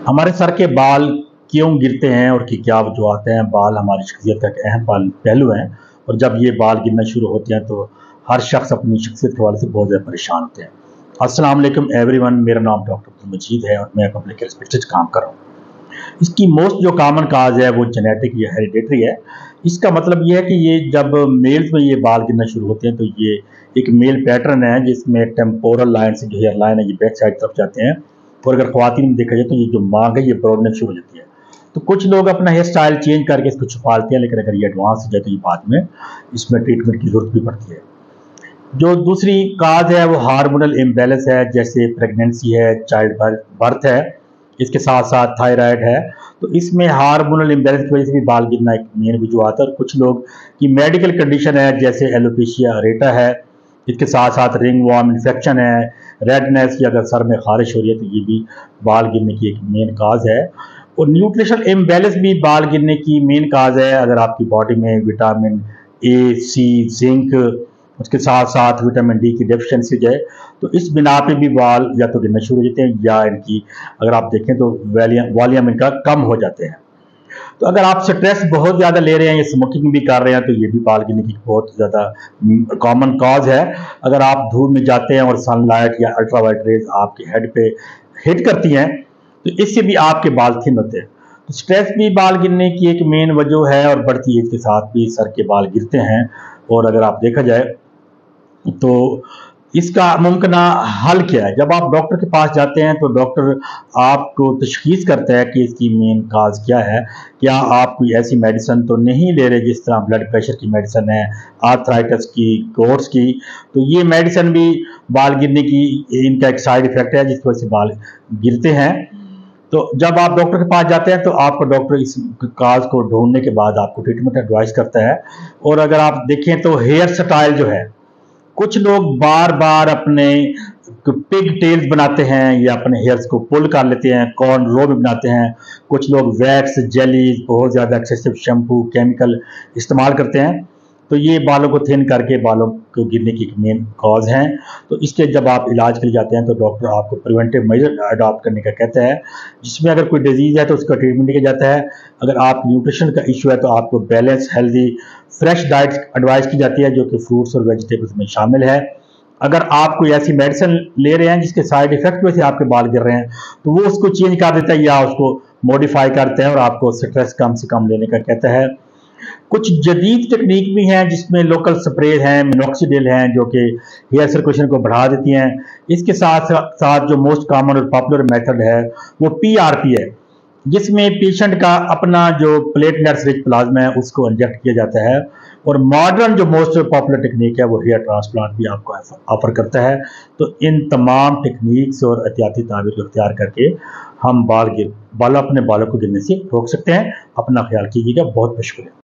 हमारे सर के बाल क्यों गिरते हैं और कि क्या वजूहत हैं। बाल हमारी शख्सियत का एक अहम पहलू है और जब ये बाल गिरना शुरू होते हैं तो हर शख्स अपनी शख्सियत के हवाले से बहुत ज़्यादा परेशान होते हैं। अस्सलाम वालेकुम एवरीवन, मेरा नाम डॉक्टर अब्दुल मजीद है और मैं पब्लिक हेल्थ स्पेशलिस्ट काम कर रहा हूँ। इसकी मोस्ट जो कॉमन काज है वो जेनेटिक या हेरिडेटरी है। इसका मतलब ये है कि ये जब मेल्स में ये बाल गिरना शुरू होते हैं तो ये एक मेल पैटर्न है जिसमें टेम्पोरल लाइन से जो हेयर लाइन है ये बैक साइड तरफ जाते हैं और अगर ख्वातीन में देखा जाए तो ये जो मांग है ये ब्रॉडने शुरू हो जाती है। तो कुछ लोग अपना हेयर स्टाइल चेंज करके इसको छुपा लेते हैं, लेकिन अगर ये एडवांस हो जाए तो ये बाद में इसमें ट्रीटमेंट की जरूरत भी पड़ती है। जो दूसरी काज है वो हार्मोनल इम्बैलेंस है, जैसे प्रेगनेंसी है, चाइल्ड बर्थ है, इसके साथ साथ थायराइड है। तो इसमें हार्मोनल इम्बैलेंस की वजह से भी बाल गिरना एक मेन वजूहत है। और कुछ लोग की मेडिकल कंडीशन है जैसे एलोपेशिया अरेटा है, इसके साथ साथ रिंग वॉर्म इन्फेक्शन है, रेडनेस या अगर सर में खारिश हो रही है तो ये भी बाल गिरने की एक मेन काज है। और न्यूट्रिशनल इम्बैलेंस भी बाल गिरने की मेन काज है। अगर आपकी बॉडी में विटामिन ए, सी, जिंक, उसके साथ साथ विटामिन डी की डेफिशिएंसी हो जाए तो इस बिना पे भी बाल या तो गिरना शुरू हो जाते हैं या इनकी अगर आप देखें तो वॉल्यूम इनका कम हो जाते हैं। तो अगर आप स्ट्रेस बहुत ज़्यादा ले रहे हैं या स्मोकिंग भी कर रहे हैं तो ये भी बाल गिरने की बहुत ज़्यादा कॉमन कॉज है। अगर आप धूप में जाते हैं और सनलाइट या अल्ट्रावायलेट रेज आपके हेड पे हिट करती हैं तो इससे भी आपके बाल थिन होते हैं। तो स्ट्रेस भी बाल गिरने की एक मेन वजह है और बढ़ती एज के साथ भी सर के बाल गिरते हैं। और अगर आप देखा जाए तो इसका मुमकिन हल क्या है। जब आप डॉक्टर के पास जाते हैं तो डॉक्टर आपको तशखीस करता है कि इसकी मेन काज क्या है। क्या आप कोई ऐसी मेडिसिन तो नहीं ले रहे जिस तरह ब्लड प्रेशर की मेडिसिन है, आर्थराइटिस की, कोर्स की। तो ये मेडिसिन भी बाल गिरने की इनका एक साइड इफेक्ट है जिसकी वजह से बाल गिरते हैं। तो जब आप डॉक्टर के पास जाते हैं तो आपको डॉक्टर इस काज को ढूंढने के बाद आपको ट्रीटमेंट एडवाइस करता है। और अगर आप देखें तो हेयर स्टाइल जो है, कुछ लोग बार बार अपने पिग टेल्स बनाते हैं या अपने हेयर्स को पुल कर लेते हैं, कॉर्न रो में बनाते हैं। कुछ लोग वैक्स, जेलीज, बहुत ज़्यादा एक्सेसिव शैम्पू, केमिकल इस्तेमाल करते हैं। तो ये बालों को थिन करके बालों को गिरने की मेन कॉज हैं। तो इसके जब आप इलाज के लिए जाते हैं तो डॉक्टर आपको प्रिवेंटिव मेजर अडॉप्ट करने का कहता है, जिसमें अगर कोई डिजीज़ है तो उसका ट्रीटमेंट किया जाता है। अगर आप न्यूट्रिशन का इशू है तो आपको balance, healthy, fresh diet advice की जाती है जो कि फ्रूट्स और वेजिटेबल्स में शामिल है। अगर आप कोई ऐसी मेडिसिन ले रहे हैं जिसके साइड इफेक्ट में से आपके बाल गिर रहे हैं तो वो उसको चेंज कर देता है या उसको मॉडिफाई करता है और आपको स्ट्रेस कम से कम लेने का कहता है। कुछ जदीद टेक्निक भी हैं जिसमें लोकल स्प्रे हैं, मिनॉक्सिडिल हैं जो कि हेयर सर्कुलेशन को बढ़ा देती हैं। इसके साथ साथ जो मोस्ट कॉमन और पॉपुलर मेथड है वो पीआरपी है, जिसमें पेशेंट का अपना जो प्लेटलेट्स रिच प्लाज्मा है उसको इंजेक्ट किया जाता है। और मॉडर्न जो मोस्ट पॉपुलर टेक्निक है वो हेयर ट्रांसप्लांट भी आपको ऑफर करता है। तो इन तमाम टेक्निक्स और एहतियाती तदाबीर को इख्तियार करके हम अपने बालों को गिरने से रोक सकते हैं। अपना ख्याल कीजिएगा। बहुत बहुत शुक्रिया।